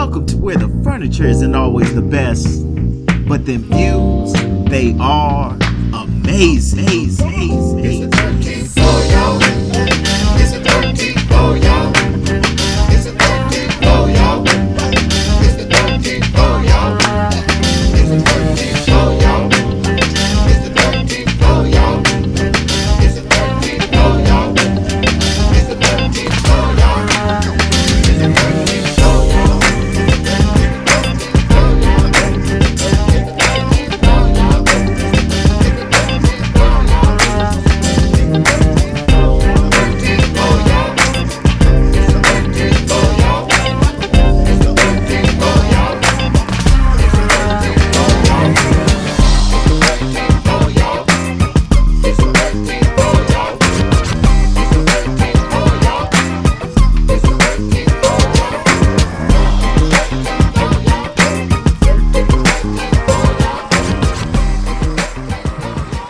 Welcome to where the furniture isn't always the best, but them views, they are amazing. It's a 13 for y'all. It's a 13 for y'all. It's a 13 for y'all. It's a 13 for y'all. It's a 13 for y'all. It's a 13 for y'all. It's a 13 for y'all. It's a 13 for y'all. It's a 13 for y'all.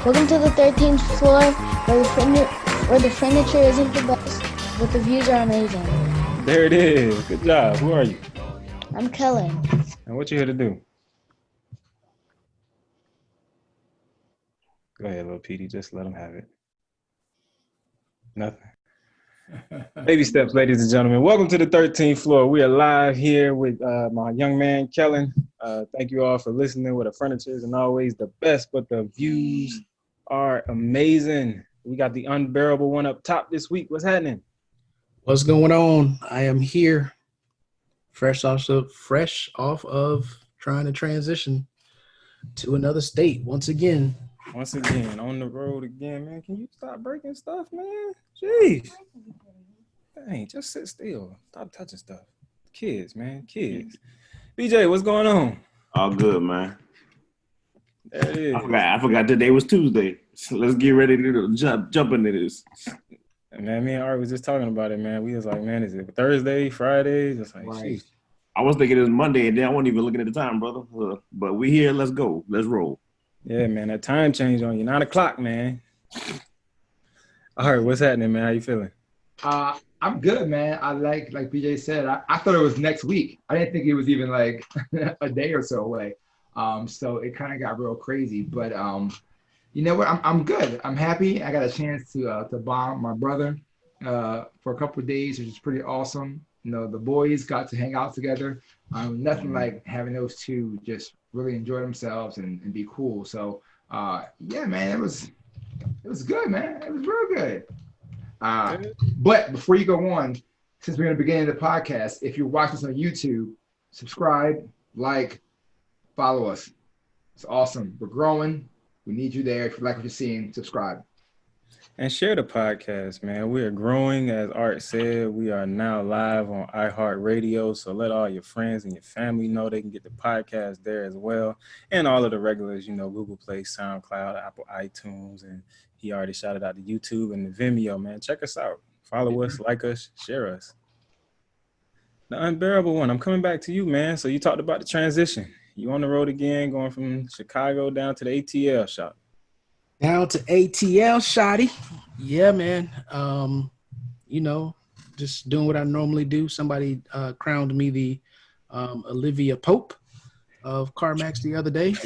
Welcome to the 13th floor, where the furniture isn't the best, but the views are amazing. There it is. Good job. Who are you? I'm Kellen. And what you here to do? Go ahead, little Petey. Just let him have it. Nothing. Baby steps, ladies and gentlemen. Welcome to the 13th floor. We are live here with my young man, Kellen. Thank you all for listening. Where the furniture isn't always the best, but the views are amazing. We got the unbearable one up top this week. What's happening? What's going on? I am here, fresh off of trying to transition to another state once again. Once again, on the road again, man. Can you stop breaking stuff, man? Jeez. Dang, just sit still. Stop touching stuff. Kids, man. Kids. BJ, what's going on? All good, man. There it is. I forgot today was Tuesday. So let's get ready to jump into this. Man, me and Art was just talking about it, man. We was like, man, is it Thursday, Friday? Just like, Right. sheesh. I was thinking it was Monday, and then I wasn't even looking at the time, brother. But we here. Let's go. Let's roll. Yeah, man, that time change on you. 9 o'clock, man. All right, what's happening, man? How you feeling? I'm good, man. I like BJ said, I thought it was next week. I didn't think it was even like a day or so away. So it kind of got real crazy. But you know what? I'm good. I'm happy. I got a chance to bond my brother for a couple of days, which is pretty awesome. You know, the boys got to hang out together. Nothing like having those two just really enjoy themselves and be cool. So yeah, man, it was good, man. It was real good. But before you go on, since we're in the beginning of the podcast, if you're watching this on YouTube, subscribe, like, follow us. It's awesome. We're growing. We need you there. If you like what you're seeing, subscribe. And share the podcast, man. We are growing, as Art said. We are now live on iHeartRadio, so let all your friends and your family know they can get the podcast there as well. And all of the regulars, you know, Google Play, SoundCloud, Apple iTunes, and he already shouted out the YouTube and the Vimeo, man. Check us out. Follow us, like us, share us. The unbearable one. I'm coming back to you, man. So you talked about the transition. You on the road again, going from Chicago down to the ATL shop. Down to ATL, shoddy. Yeah, man. You know, just doing what I normally do. Somebody crowned me the Olivia Pope of CarMax the other day.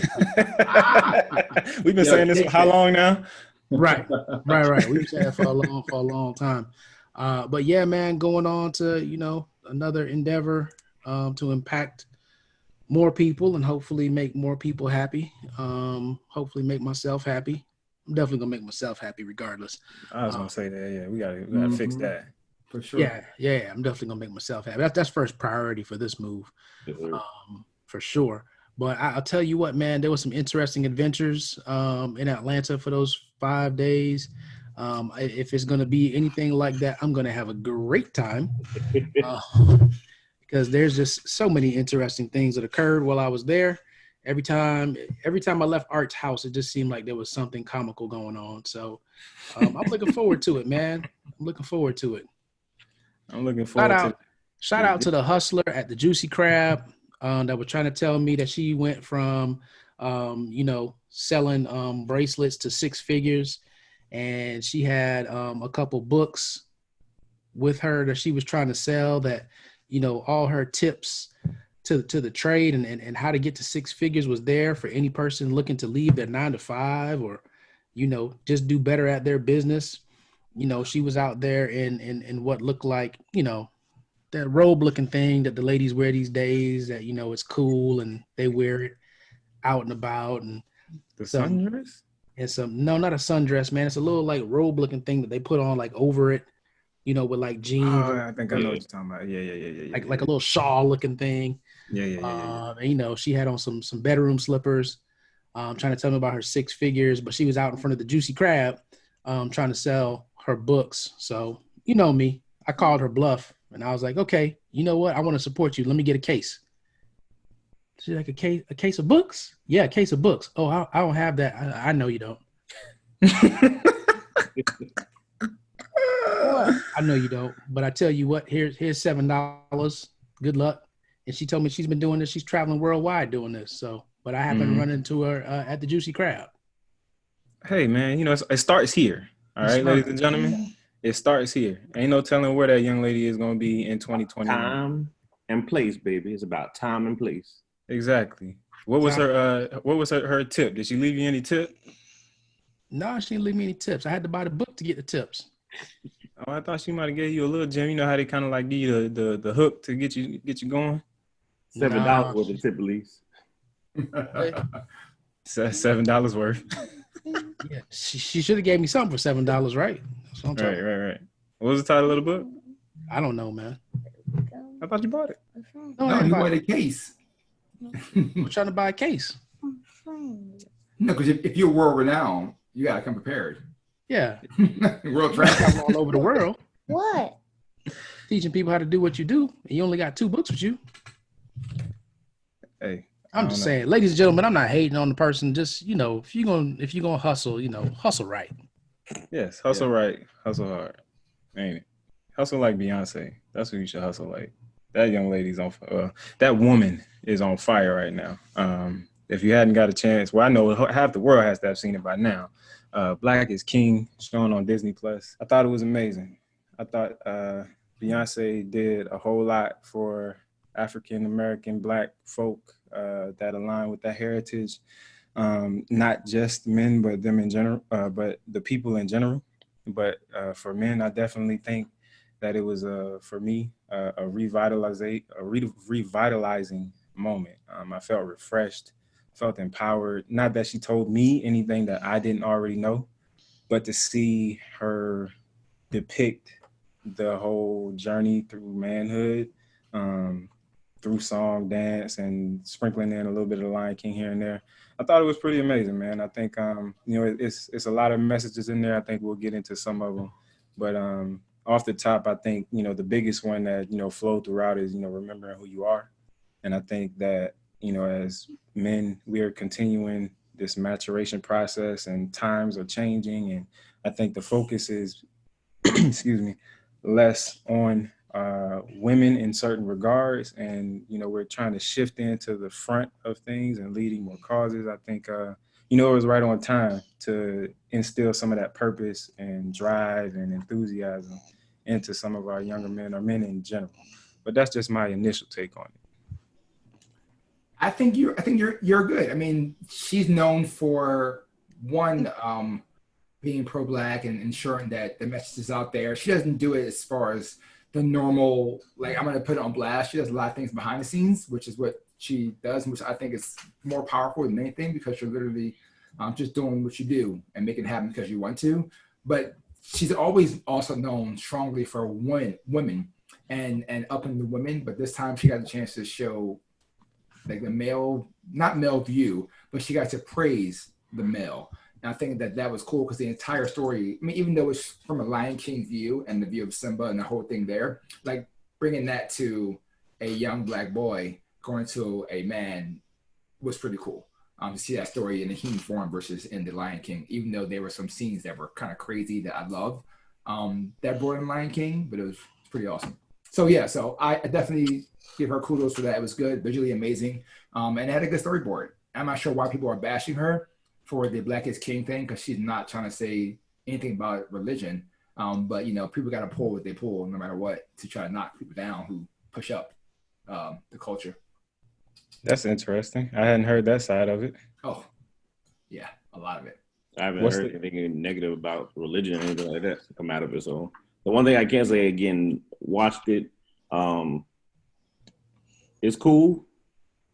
We've been saying this for how long now? Right. We've been saying that for a long time. But yeah, man, going on to, you know, another endeavor to impact more people and hopefully make more people happy. Hopefully make myself happy. I'm definitely gonna make myself happy regardless. I was gonna say that. Yeah, we gotta fix that For sure. Yeah. I'm definitely gonna make myself happy. That's first priority for this move, for sure. But I'll tell you what, man, there was some interesting adventures in Atlanta for those 5 days. If it's gonna be anything like that, I'm gonna have a great time because there's just so many interesting things that occurred while I was there. Every time I left Art's house, it just seemed like there was something comical going on. So I'm looking forward to it, man. I'm looking forward to it. Shout out to the hustler at the Juicy Crab that was trying to tell me that she went from, you know, selling bracelets to 6 figures, and she had a couple books with her that she was trying to sell that, you know, all her tips to the trade and how to get to six figures was there for any person looking to leave their 9 to 5 or, just do better at their business. She was out there in what looked like, that robe looking thing that the ladies wear these days that, it's cool and they wear it out and about and The sundress? and no, not a sundress, man. It's a little like robe looking thing that they put on like over it, with like jeans. Oh, I think I know what you're talking about. Yeah. Like a little shawl looking thing. Yeah. And, she had on some bedroom slippers, trying to tell me about her 6 figures, but she was out in front of the Juicy Crab, trying to sell her books. So, me, I called her bluff and I was like, okay, you know what? I want to support you. Let me get a case. She's like, a case of books? Yeah, a case of books. Oh, I don't have that. I know you don't. I know you don't, but I tell you what, here's $7. Good luck. And she told me she's been doing this. She's traveling worldwide doing this. So, but I happened to run into her at the Juicy Crab. Hey, man, it starts here. All right, ladies and gentlemen, it starts here. Ain't no telling where that young lady is going to be in 2021. Time and place, baby. It's about time and place. Exactly. What was her tip? Did she leave you any tip? No, she didn't leave me any tips. I had to buy the book to get the tips. Oh, I thought she might have gave you a little gem. You know how they kind of like give you the hook to get you going? $7 was the tip, at least. $7 worth. Yeah, she should have gave me something for $7, right? Right. What was the title of the book? I don't know, man. I thought you bought it. No, you wanted a case. I'm trying to buy a case. No, because if you're world renowned, you gotta come prepared. Yeah. World travel all over the world. What? Teaching people how to do what you do, and you only got 2 books with you. Hey, I'm just saying, ladies and gentlemen, I'm not hating on the person. Just, if you're gonna hustle, hustle right. Yes, hustle right, hustle hard. Ain't it? Hustle like Beyonce. That's what you should hustle like. That young lady's on that woman is on fire right now. If you hadn't got a chance, well, I know half the world has to have seen it by now. Black is King, shown on Disney Plus. I thought it was amazing. I thought Beyonce did a whole lot for African American Black folk that align with that heritage. Not just men, but them in general, but the people in general. But for men, I definitely think that it was for me a revitalizing moment. I felt refreshed, felt empowered. Not that she told me anything that I didn't already know, but to see her depict the whole journey through manhood, through song, dance, and sprinkling in a little bit of the Lion King here and there. I thought it was pretty amazing, man. I think, it's a lot of messages in there. I think we'll get into some of them. But off the top, I think, the biggest one that, flowed throughout is, remembering who you are. And I think that, as men, we are continuing this maturation process and times are changing. And I think the focus is, less on women in certain regards. And, we're trying to shift into the front of things and leading more causes. I think, it was right on time to instill some of that purpose and drive and enthusiasm into some of our younger men or men in general. But that's just my initial take on it. I think you're good. I mean, she's known for one, being pro-Black and ensuring that the message is out there. She doesn't do it as far as the normal, like, I'm going to put it on blast. She does a lot of things behind the scenes, which is what she does, which I think is more powerful than anything, because you're literally just doing what you do and making it happen because you want to. But she's always also known strongly for women and upping the women. But this time she got a chance to show like the not male view, but she got to praise the male. And I think that was cool because the entire story, I mean, even though it's from a Lion King view and the view of Simba and the whole thing there, like bringing that to a young Black boy going to a man was pretty cool. To see that story in a human form versus in the Lion King, even though there were some scenes that were kind of crazy that I love that brought in Lion King, but it was pretty awesome. So yeah, so I definitely give her kudos for that. It was good, visually amazing, and it had a good storyboard. I'm not sure why people are bashing her for the Black is King thing, because she's not trying to say anything about religion. But people got to pull what they pull, no matter what, to try to knock people down who push up the culture. That's interesting. I hadn't heard that side of it. Oh, yeah, a lot of it. I haven't What's heard the- anything negative about religion or anything like that come out of it. So the one thing I can say again, watched it. Um, it's cool.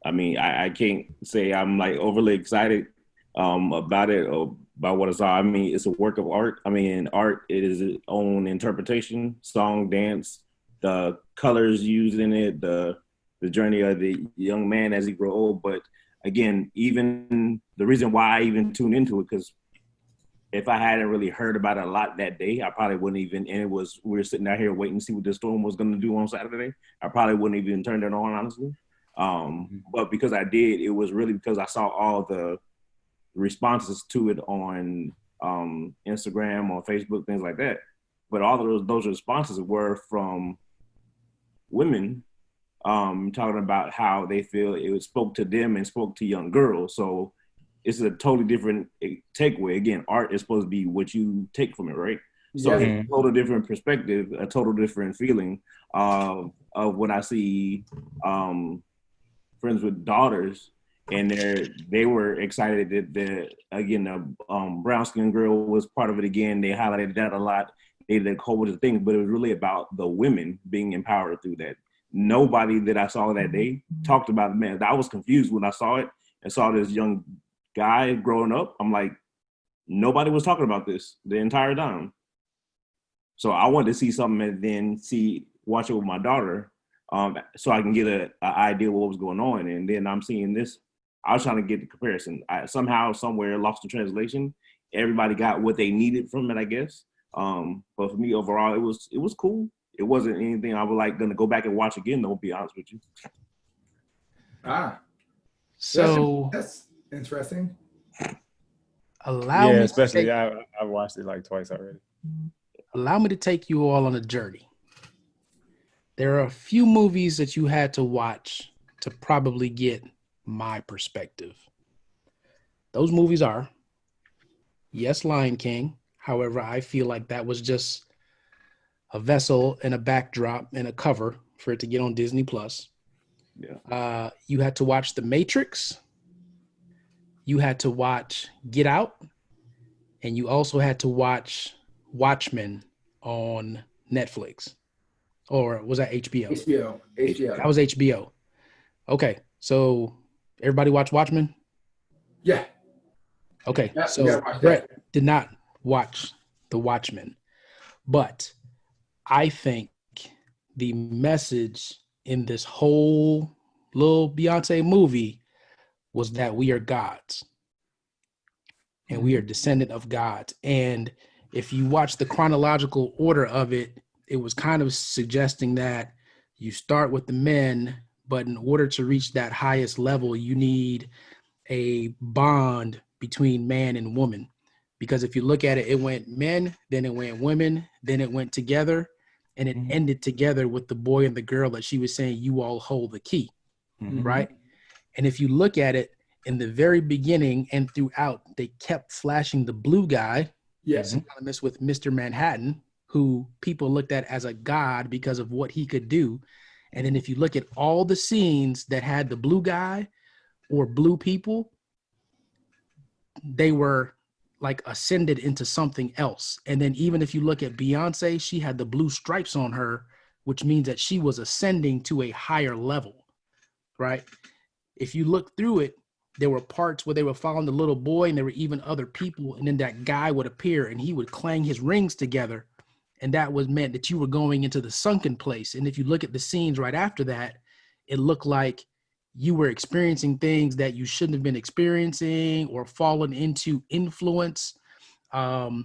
I mean, I can't say I'm like overly excited about it or about what I saw. I mean, it's a work of art. I mean, art, it is its own interpretation, song, dance, the colors used in it, the journey of the young man as he grow old. But again, even the reason why I even tuned into it, because if I hadn't really heard about it a lot that day, I probably wouldn't even, and it was, we were sitting out here waiting to see what the storm was going to do on Saturday. I probably wouldn't even turn it on, honestly. But because I did, it was really because I saw all the responses to it on Instagram, on Facebook, things like that. But all of those responses were from women talking about how they feel it spoke to them and spoke to young girls. So it's a totally different takeaway. Again, art is supposed to be what you take from it, right? So Yeah. it's a total different perspective, a total different feeling of when I see friends with daughters, and they were excited that the brown skinned girl was part of it again. They highlighted that a lot. They did a whole bunch of things, but it was really about the women being empowered through that. Nobody that I saw that day talked about the men. I was confused when I saw it and saw this young guy growing up. I'm like, nobody was talking about this the entire time. So I wanted to see something and then watch it with my daughter, so I can get an idea of what was going on. And then I'm seeing this. I was trying to get the comparison. I somehow, somewhere, lost the translation. Everybody got what they needed from it, I guess. But for me, overall, it was cool. It wasn't anything I was like going to go back and watch again, though, to be honest with you. So That's interesting. allow Yeah, me especially to take, I watched it like twice already. allow me to take you all on a journey. There are a few movies that you had to watch to probably get my perspective. Those movies are, yes, Lion King. However, I feel like that was just a vessel and a backdrop and a cover for it to get on Disney Plus. Yeah. You had to watch The Matrix. You had to watch Get Out. And you also had to watch Watchmen on Netflix. Or was that HBO? HBO. That was HBO. Okay, so everybody watch Watchmen? Yeah. Okay, Yeah, we so gotta watch Brett did not watch The Watchmen, but I think the message in this whole little Beyonce movie was that we are gods and we are descendant of gods. And if you watch the chronological order of it, it was kind of suggesting that you start with the men, but in order to reach that highest level, you need a bond between man and woman. Because if you look at it, it went men, then it went women, then it went together, and it ended together with the boy and the girl that she was saying, you all hold the key, right? And if you look at it, in the very beginning and throughout, they kept flashing the blue guy, synonymous with Mr. Manhattan, who people looked at as a god because of what he could do. And then if you look at all the scenes that had the blue guy or blue people, they were like ascended into something else. And then even if you look at Beyonce, she had the blue stripes on her, which means that she was ascending to a higher level, right? If you look through it, there were parts where they were following the little boy and there were even other people. And then that guy would appear and he would clang his rings together. And that was meant that you were going into the sunken place. And if you look at the scenes right after that, it looked like you were experiencing things that you shouldn't have been experiencing or fallen into influence. The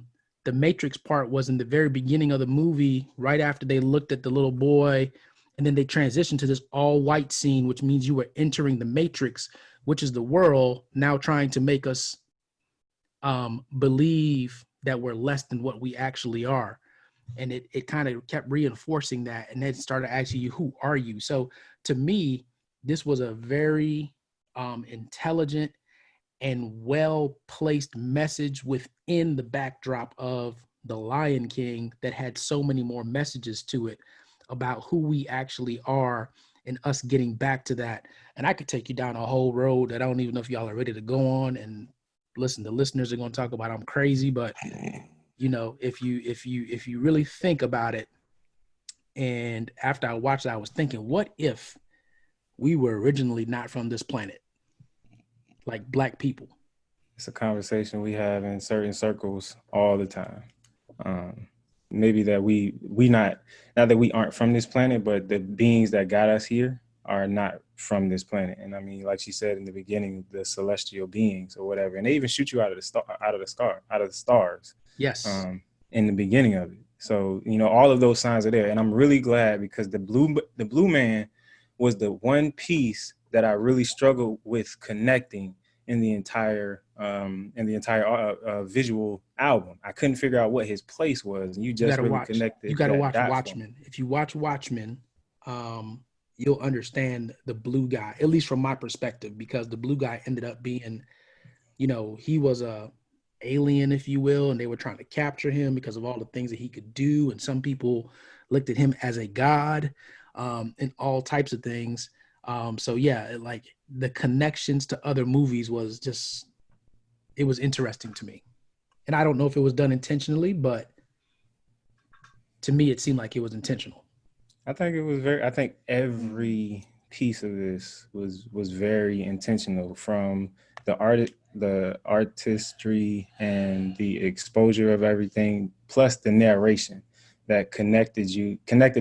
Matrix part was in the very beginning of the movie, right after they looked at the little boy, and then they transitioned to this all white scene, which means you were entering the Matrix, which is the world now trying to make us believe that we're less than what we actually are. And it kind of kept reinforcing that. And then started asking you, who are you? So to me, this was a very intelligent and well-placed message within the backdrop of The Lion King that had so many more messages to it about who we actually are and us getting back to that. And I could take you down a whole road that I don't even know if y'all are ready to go on. And listen, the listeners are going to talk about I'm crazy, but you know, if you really think about it, and after I watched it, I was thinking, what if we were originally not from this planet, like Black people? It's a conversation we have in certain circles all the time. Maybe that we not that we aren't from this planet, but the beings that got us here are not from this planet. And I mean, like she said in the beginning, the celestial beings or whatever, and they even shoot you out of the stars. Yes. In the beginning of it. So, you know, all of those signs are there. And I'm really glad, because the blue man was the one piece that I really struggled with connecting in the entire visual album. I couldn't figure out what his place was, and you really connected. You got to watch Watchmen. If you watch Watchmen, you'll understand the blue guy, at least from my perspective, because the blue guy ended up being, you know, he was a alien, if you will, and they were trying to capture him because of all the things that he could do. And some people looked at him as a god, and all types of things. So yeah, like the connections to other movies was just, it was interesting to me. And I don't know if it was done intentionally, but to me, it seemed like it was intentional. I think every piece of this was very intentional, from the artistry and the exposure of everything, plus the narration that connected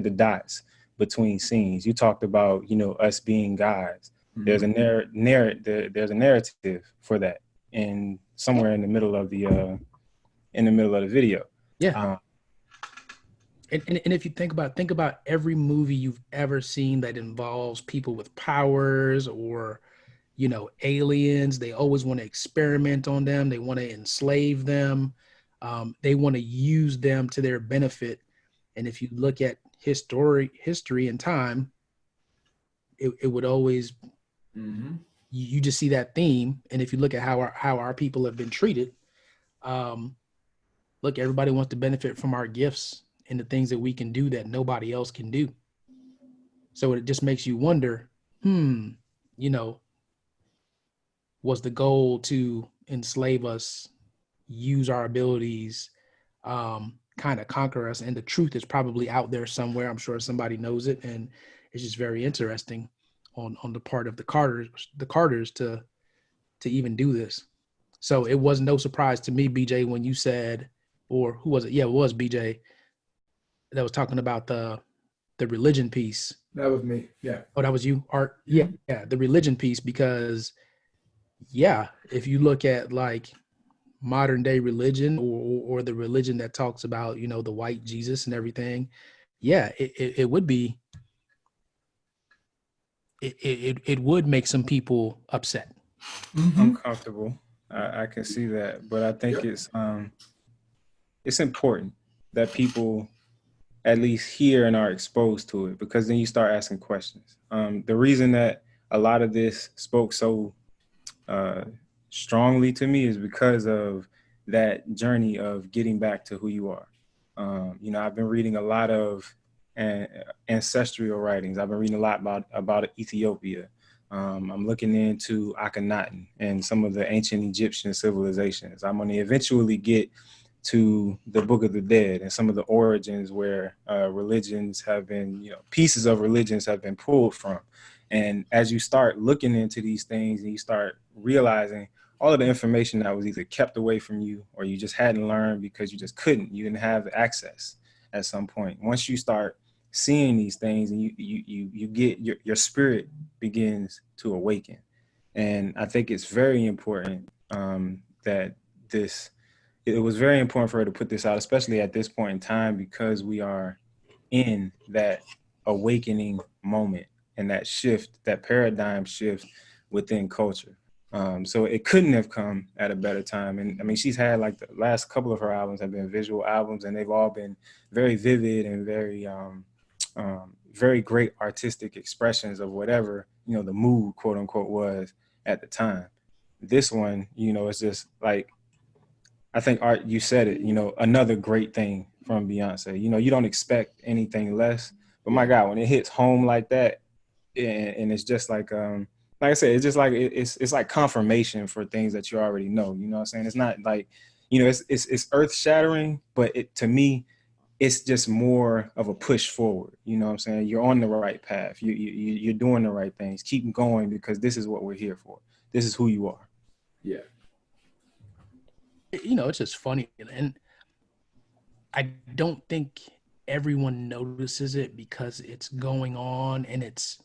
the dots between scenes. You talked about, you know, us being guys. Mm-hmm. There's a narrative for that, and somewhere in the middle of the video. Yeah. And if you think about every movie you've ever seen that involves people with powers or, you know, aliens, they always want to experiment on them. They want to enslave them. They want to use them to their benefit. And if you look at history and time, it would always, you just see that theme. And if you look at how our people have been treated, look, everybody wants to benefit from our gifts and the things that we can do that nobody else can do. So it just makes you wonder, you know, was the goal to enslave us, use our abilities, kind of conquer us? And the truth is probably out there somewhere. I'm sure somebody knows it. And it's just very interesting on the part of the Carters to even do this. So it was no surprise to me, BJ, when you said, or who was it? Yeah, it was BJ that was talking about the religion piece. That was me. Yeah. Oh, that was you, Art? Yeah. The religion piece, because yeah, if you look at like modern day religion or the religion that talks about, you know, the white Jesus and everything, yeah, it would be, it would make some people upset. Uncomfortable. I can see that, but I think it's important that people at least hear and are exposed to it, because then you start asking questions. The reason that a lot of this spoke so strongly to me is because of that journey of getting back to who you are. You know, I've been reading a lot of ancestral writings. I've been reading a lot about Ethiopia. I'm looking into Akhenaten and some of the ancient Egyptian civilizations. I'm going to eventually get to the Book of the Dead and some of the origins where religions have been, you know, pieces of religions have been pulled from. And as you start looking into these things and you start realizing all of the information that was either kept away from you or you just hadn't learned because you just couldn't, you didn't have the access at some point. Once you start seeing these things and you get your spirit begins to awaken. And I think it's very important that it was very important for her to put this out, especially at this point in time, because we are in that awakening moment and that shift, that paradigm shift within culture. So it couldn't have come at a better time. And I mean, she's had, like, the last couple of her albums have been visual albums, and they've all been very vivid and very great artistic expressions of whatever, you know, the mood, quote unquote, was at the time. This one, you know, it's just like, I think, Art, you said it, you know, another great thing from Beyonce. You know, you don't expect anything less, but my God, when it hits home like that, and it's just like I said, it's just like it's like confirmation for things that you already know. You know what I'm saying? It's not like, you know, it's earth shattering, but to me, it's just more of a push forward. You know what I'm saying? You're on the right path. You're doing the right things. Keep going, because this is what we're here for. This is who you are. Yeah. You know, it's just funny, and I don't think everyone notices it because it's going on and it's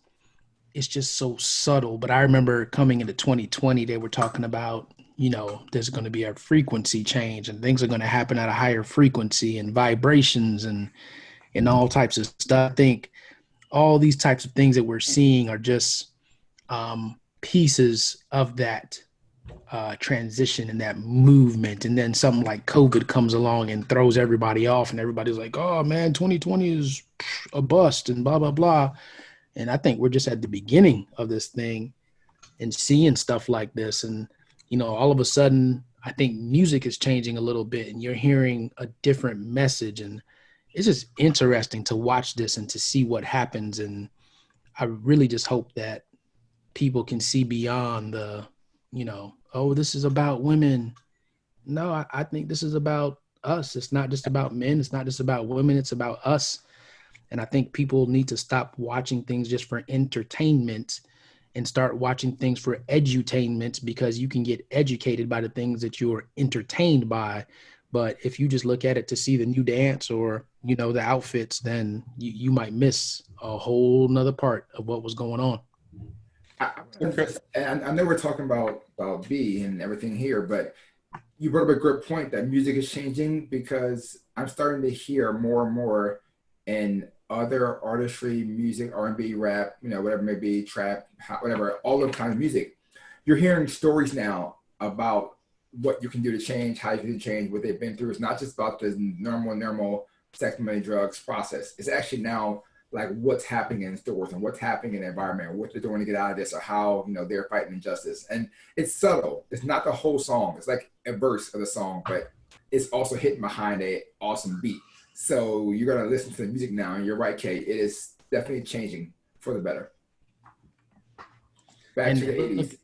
just so subtle. But I remember coming into 2020, they were talking about, you know, there's going to be a frequency change and things are going to happen at a higher frequency and vibrations and all types of stuff. I think all these types of things that we're seeing are just pieces of that transition and that movement. And then something like COVID comes along and throws everybody off, and everybody's like, oh man, 2020 is a bust and blah, blah, blah. And I think we're just at the beginning of this thing and seeing stuff like this. And, you know, all of a sudden, I think music is changing a little bit and you're hearing a different message. And it's just interesting to watch this and to see what happens. And I really just hope that people can see beyond the, you know, oh, this is about women. No, I think this is about us. It's not just about men. It's not just about women. It's about us. And I think people need to stop watching things just for entertainment and start watching things for edutainment, because you can get educated by the things that you are entertained by. But if you just look at it to see the new dance or, you know, the outfits, then you might miss a whole nother part of what was going on. And I know we're talking about B and everything here, but you brought up a good point that music is changing, because I'm starting to hear more and more in other artistry, music, R&B, rap, you know, whatever it may be, trap, whatever, all the kind of music. You're hearing stories now about what you can do to change, how you can change, what they've been through. It's not just about the normal sex, money, drugs process. It's actually now like what's happening in stores and what's happening in the environment, what they're doing to get out of this, or how, you know, they're fighting injustice. And it's subtle. It's not the whole song. It's like a verse of the song, but it's also hitting behind a awesome beat. So you're gonna listen to the music now, and you're right, Kay. It is definitely changing for the better. Back to the 80s.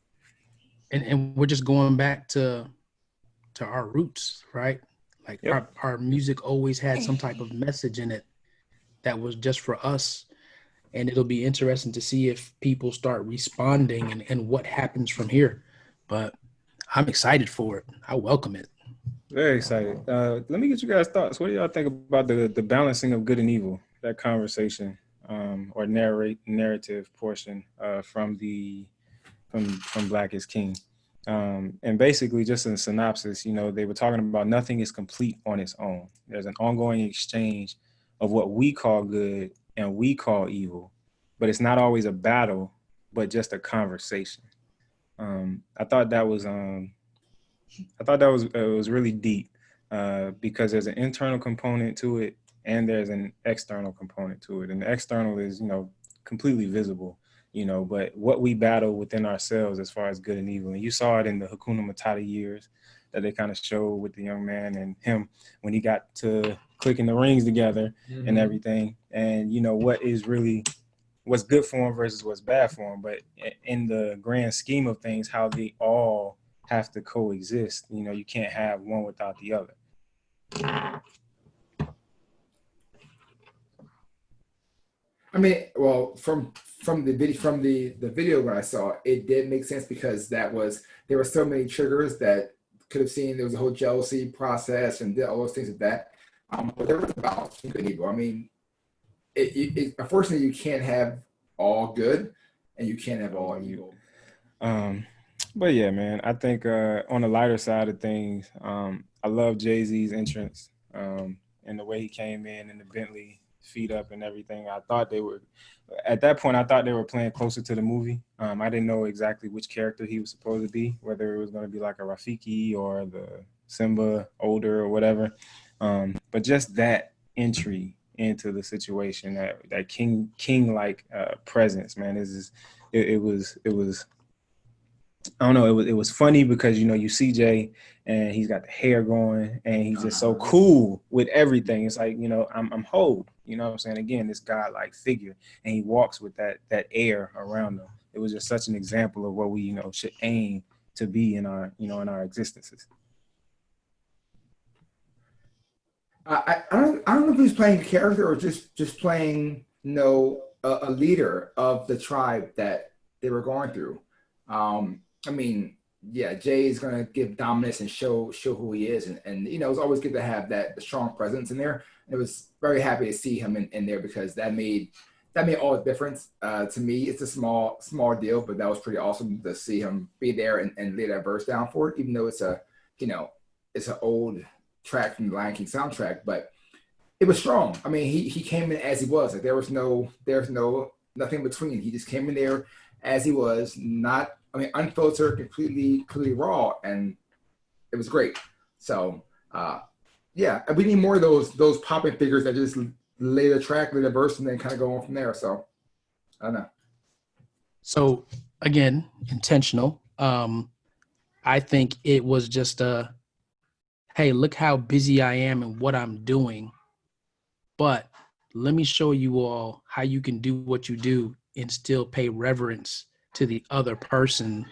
And we're just going back to our roots, right? Like our music always had some type of message in it that was just for us. And it'll be interesting to see if people start responding and what happens from here. But I'm excited for it. I welcome it. Very excited. Let me get you guys' thoughts. What do y'all think about the balancing of good and evil, that conversation or narrative portion from Black is King? And basically, just in synopsis, you know, they were talking about nothing is complete on its own. There's an ongoing exchange of what we call good and we call evil, but it's not always a battle, but just a conversation. I thought that was it was really deep because there's an internal component to it and there's an external component to it. And the external is, you know, completely visible, you know, but what we battle within ourselves as far as good and evil. And you saw it in the Hakuna Matata years that they kind of showed with the young man and him when he got to clicking the rings together and everything. And, you know, what's good for him versus what's bad for him. But in the grand scheme of things, how they all have to coexist. You know, you can't have one without the other. I mean, well, from the video when I saw it, it did make sense, because there were so many triggers that could have seen. There was a whole jealousy process and all those things like that. But there was a balance between good and evil. I mean, unfortunately, you can't have all good and you can't have all evil. But yeah, man, I think on the lighter side of things, I love Jay-Z's entrance and the way he came in the Bentley, feet up and everything. I thought they were playing closer to the movie. I didn't know exactly which character he was supposed to be, whether it was going to be like a Rafiki or the Simba older or whatever. But just that entry into the situation, that king like presence, man, it was I don't know. It was funny because you see Jay and he's got the hair going and he's just so cool with everything. It's like I'm Hov. You know what I'm saying? Again, this godlike figure, and he walks with that air around him. It was just such an example of what we should aim to be in our in our existences. I don't know if he's playing a character or just playing a leader of the tribe that they were going through. I mean, yeah, Jay is gonna give dominance and show who he is, and it's always good to have the strong presence in there. And it was very happy to see him in there because that made all the difference. To me, it's a small deal, but that was pretty awesome to see him be there and lay that verse down for it, even though it's it's an old track from the Lion King soundtrack, but it was strong. I mean, he came in as he was. Like there's nothing between. He just came in there as he was, unfiltered, completely raw, and it was great. So yeah, we need more of those popping figures that just lay the track, lay the verse, and then kind of go on from there. So I don't know. So again, intentional. I think it was just hey, look how busy I am and what I'm doing. But let me show you all how you can do what you do and still pay reverence to the other person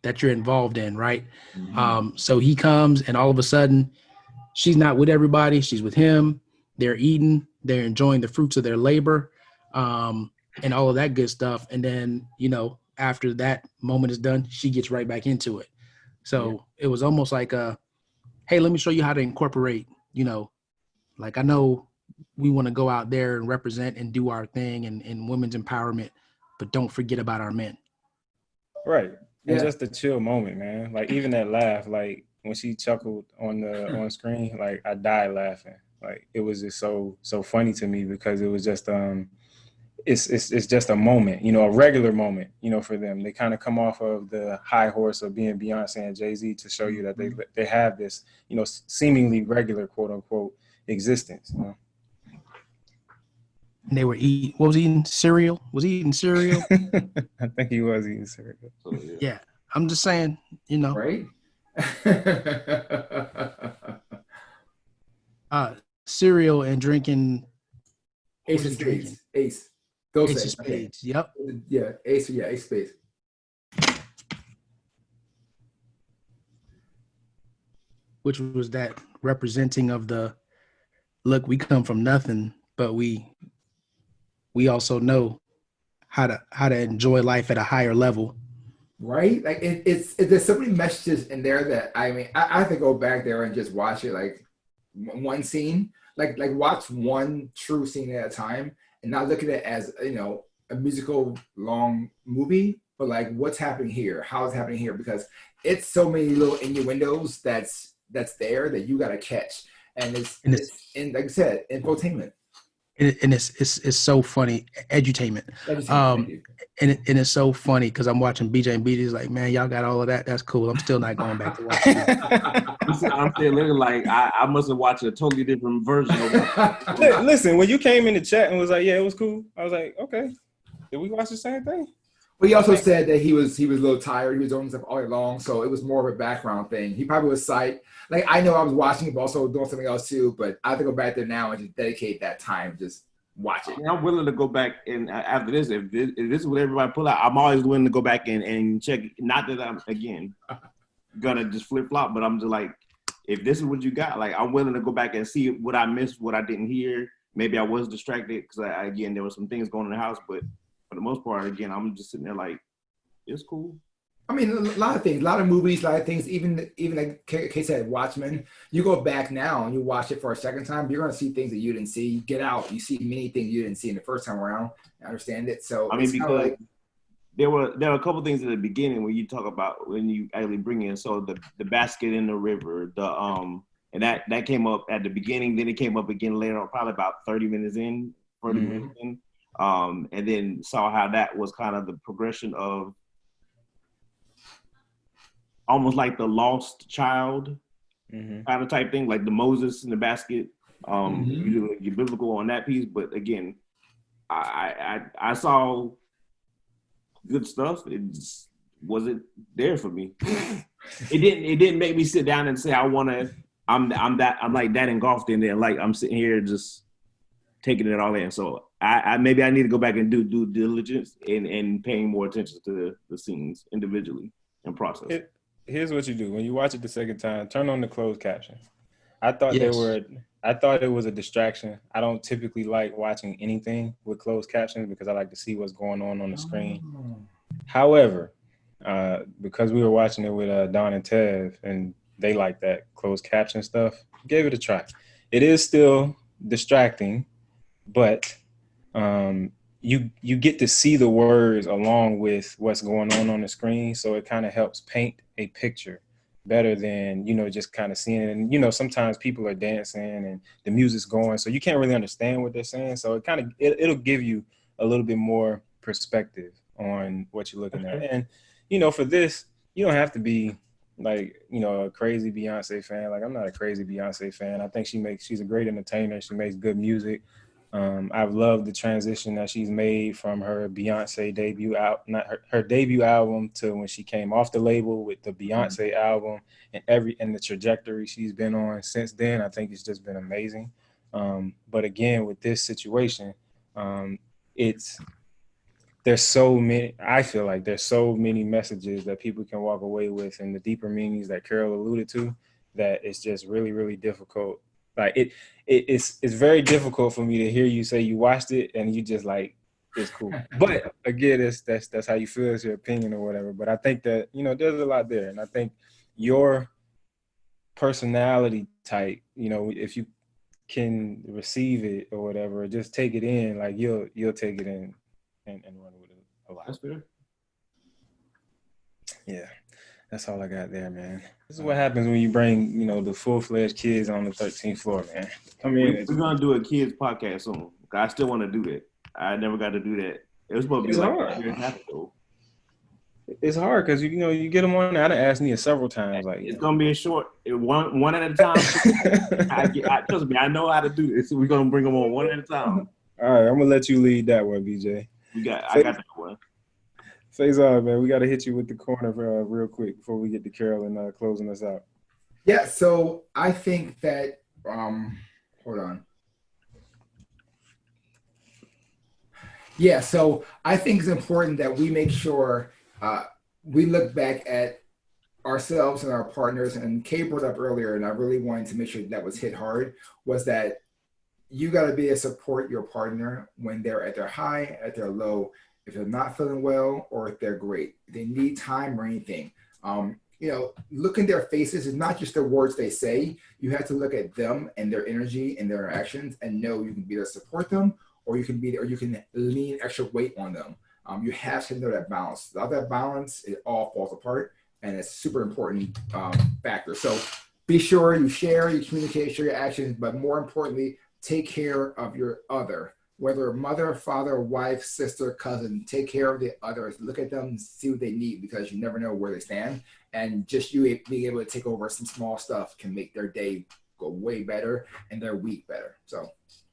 that you're involved in, right? Mm-hmm. So he comes and all of a sudden she's not with everybody. She's with him. They're eating. They're enjoying the fruits of their labor and all of that good stuff. And then, after that moment is done, she gets right back into it. So It was almost like hey, let me show you how to incorporate, like I know we want to go out there and represent and do our thing and women's empowerment, but don't forget about our men. Right. And just a chill moment, man. Like even that laugh, like when she chuckled on screen, like I died laughing. Like it was just so funny to me because it was just it's just a moment, a regular moment, for them. They kind of come off of the high horse of being Beyonce and Jay-Z to show you that they have this, seemingly regular, quote unquote, existence. And they were what was he eating? Cereal? Was he eating cereal? I think he was eating cereal. So, Yeah. I'm just saying, Right? cereal and drinking Ace of Spades. Ace. Those Ace of Spades. Yep. Yeah, Ace of Spades. Which was that representing of the look, we come from nothing, but we also know how to enjoy life at a higher level. Right? Like there's so many messages in there that I have to go back there and just watch it like one scene, like watch one true scene at a time and not look at it as a musical long movie, but like what's happening here, how it's happening here, because it's so many little innuendos that's there that you got to catch, and it's like I said, infotainment. And it's so funny, edutainment. And it's so funny because I'm watching BJ and BJ's like, man, y'all got all of that. That's cool. I'm still not going back to watch it. I'm still looking like I must have watched a totally different version of it. Listen, when you came in the chat and was like, yeah, it was cool, I was like, okay, did we watch the same thing? But he also said that he was a little tired. He was doing stuff all day long, so it was more of a background thing. He probably was like I know I was watching it, but also doing something else too. But I have to go back there now and just dedicate that time, just watch it. I'm willing to go back and after this, if this is what everybody pull out, I'm always willing to go back and check. Not that I'm again gonna just flip flop, but I'm just like, if this is what you got, like I'm willing to go back and see what I missed, what I didn't hear. Maybe I was distracted because again there were some things going on in the house, but for the most part, again, I'm just sitting there like, it's cool. I mean, a lot of things, a lot of movies, a lot of things, even like Kay said, Watchmen, you go back now and you watch it for a second time, you're going to see things that you didn't see. You Get Out, you see many things you didn't see in the first time around. I understand it. So I mean, because there were a couple things at the beginning when you talk about when you actually bring in, so the basket in the river, and that came up at the beginning, then it came up again later on, probably about 30 minutes in. And then saw how that was kind of the progression of almost like the lost child kind of type thing, like the Moses in the basket. You're biblical on that piece, but again, I saw good stuff. It's wasn't there for me. It didn't make me sit down and say I want to. I'm like that engulfed in there. Like I'm sitting here just taking it all in. So I maybe I need to go back and do due diligence and paying more attention to the scenes individually and process. Here's what you do when you watch it the second time: turn on the closed caption. I thought Yes. I thought it was a distraction. I don't typically like watching anything with closed captions because I like to see what's going on the screen. However, because we were watching it with Don and Tev, and they like that closed caption stuff, gave it a try. It is still distracting, but you get to see the words along with what's going on the screen, so it kind of helps paint a picture better than just kind of seeing it. And sometimes people are dancing and the music's going, so you can't really understand what they're saying. So it'll give you a little bit more perspective on what you're looking at. And for this, you don't have to be like a crazy Beyonce fan. Like, I'm not a crazy Beyonce fan. I think she's a great entertainer. She makes good music. I've loved the transition that she's made from her Beyonce debut out, not her debut album, to when she came off the label with the Beyonce album, and the trajectory she's been on since then. I think it's just been amazing. But again, with this situation, there's so many. I feel like there's so many messages that people can walk away with, and the deeper meanings that Carol alluded to, that it's just really, really difficult. Like it's very difficult for me to hear you say you watched it and you just like, it's cool. But again, that's how you feel. It's your opinion or whatever. But I think that there's a lot there, and I think your personality type, if you can receive it or whatever, just take it in. Like you'll take it in and run with it a lot. That's fair. Yeah. That's all I got there, man. This is what happens when you bring, the full-fledged kids on the 13th floor, man. Come in. We're gonna do a kids podcast soon. I still want to do that. I never got to do that. It was supposed to be like a year and a half ago. It's hard because you get them on. I done asked Nia several times. Like, it's gonna be a short one at a time. Trust me, I know how to do this. We're gonna bring them on one at a time. All right, I'm gonna let you lead that one, BJ. I got that one. Faisal, man, we got to hit you with the corner real quick before we get to Carol and closing us out. Yeah, so I think that, hold on. Yeah, so I think it's important that we make sure we look back at ourselves and our partners. And Kay brought up earlier, and I really wanted to make sure that was hit hard, was that you got to be able to support your partner when they're at their high, at their low, if they're not feeling well or if they're great. If they need time or anything. Look in their faces. It's not just the words they say. You have to look at them and their energy and their actions and know you can be there to support them, or you can lean extra weight on them. You have to know that balance. Without that balance, it all falls apart, and it's a super important factor. So be sure you share, you communicate, share your actions, but more importantly, take care of your other. Whether mother, father, wife, sister, cousin, take care of the others. Look at them and see what they need, because you never know where they stand. And just you being able to take over some small stuff can make their day go way better and their week better. So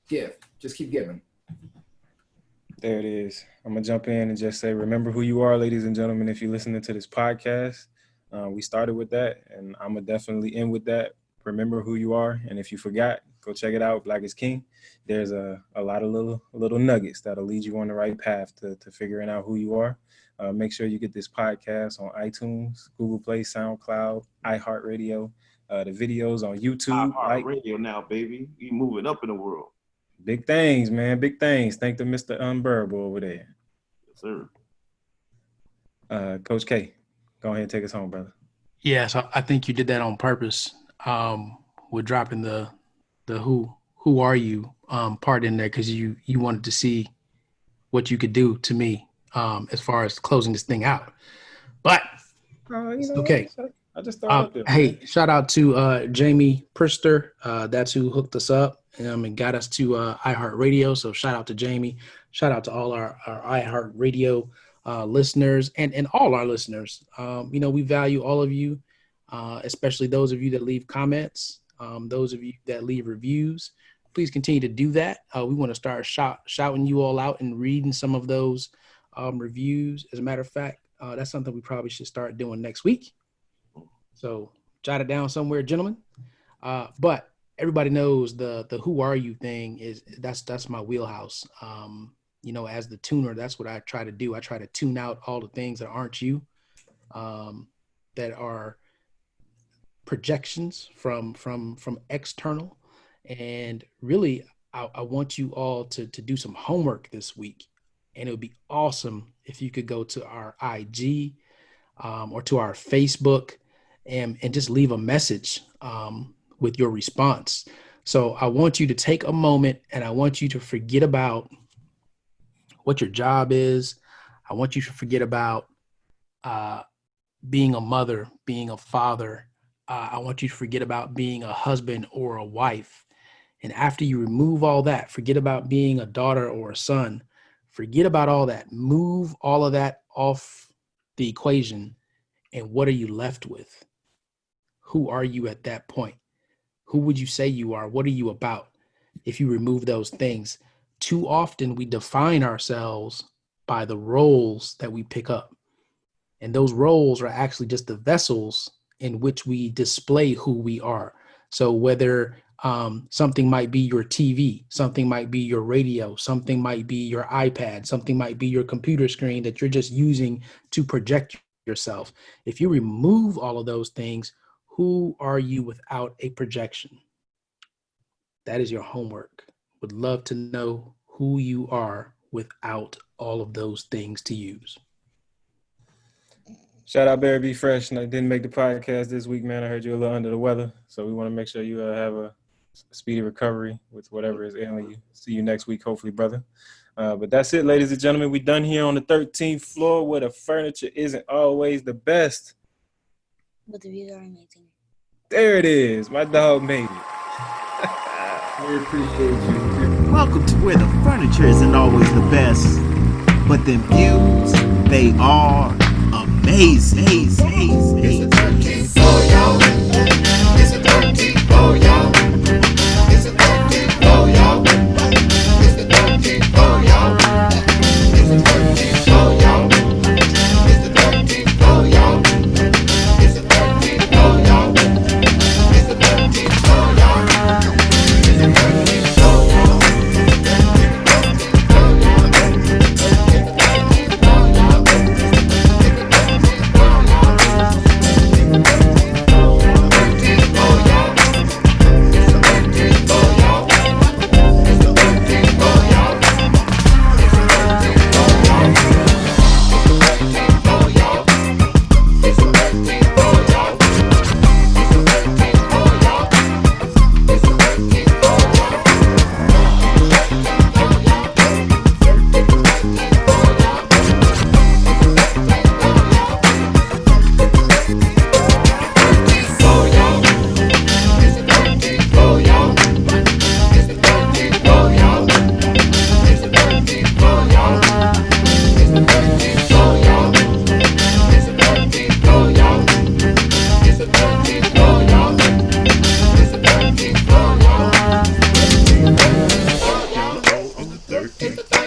just keep giving. There it is. I'm going to jump in and just say, remember who you are, ladies and gentlemen, if you're listening to this podcast. We started with that, and I'm going to definitely end with that. Remember who you are, and if you forgot, go check it out, Black is King. There's a lot of little nuggets that'll lead you on the right path to figuring out who you are. Make sure you get this podcast on iTunes, Google Play, SoundCloud, iHeartRadio, the videos on YouTube. iHeartRadio now, baby. You moving up in the world. Big things, man. Big things. Thank the Mr. Unbearable over there. Yes, sir. Coach K, go ahead and take us home, brother. Yeah, so I think you did that on purpose. We're dropping the who are you part in there because you wanted to see what you could do to me as far as closing this thing out. But okay. I just thought hey, shout out to Jamie Prister. That's who hooked us up and got us to iHeartRadio. So shout out to Jamie. Shout out to all our iHeartRadio listeners and all our listeners. We value all of you, especially those of you that leave comments, those of you that leave reviews. Please continue to do that. We want to start shouting you all out and reading some of those reviews. As a matter of fact, That's something we probably should start doing next week. So jot it down somewhere, gentlemen. But everybody knows the who are you thing that's my wheelhouse. As the tuner, that's what I try to do. I try to tune out all the things that aren't you, that are projections from external. And really, I want you all to do some homework this week. And it would be awesome if you could go to our IG or to our Facebook and just leave a message with your response. So I want you to take a moment and I want you to forget about what your job is. I want you to forget about being a mother, being a father. I want you to forget about being a husband or a wife. And after you remove all that, forget about being a daughter or a son. Forget about all that. Move all of that off the equation. And what are you left with? Who are you at that point? Who would you say you are? What are you about if you remove those things? Too often we define ourselves by the roles that we pick up. And those roles are actually just the vessels in which we display who we are. So whether something might be your TV, something might be your radio, something might be your iPad, something might be your computer screen that you're just using to project yourself. If you remove all of those things, who are you without a projection? That is your homework. Would love to know who you are without all of those things to use. Shout out Barry B. Fresh. I didn't make the podcast this week, man. I heard you a little under the weather. So we want to make sure you have a speedy recovery with whatever is ailing you. See you next week, hopefully, brother. But that's it, ladies and gentlemen. We're done here on the 13th floor where the furniture isn't always the best. But the views are amazing. There it is. My dog made it. We appreciate you. Welcome to where the furniture isn't always the best, but them views, they are amazing. It's the 13th floor, y'all. It's the 13th floor, y'all. It's the 13th floor, y'all. It's the 13th floor, y'all. It's the 13th floor, y'all. It's the 13th floor, y'all. It's the 13th floor, y'all. It's the 13th floor, y'all. It's the 13th floor, y'all. It's the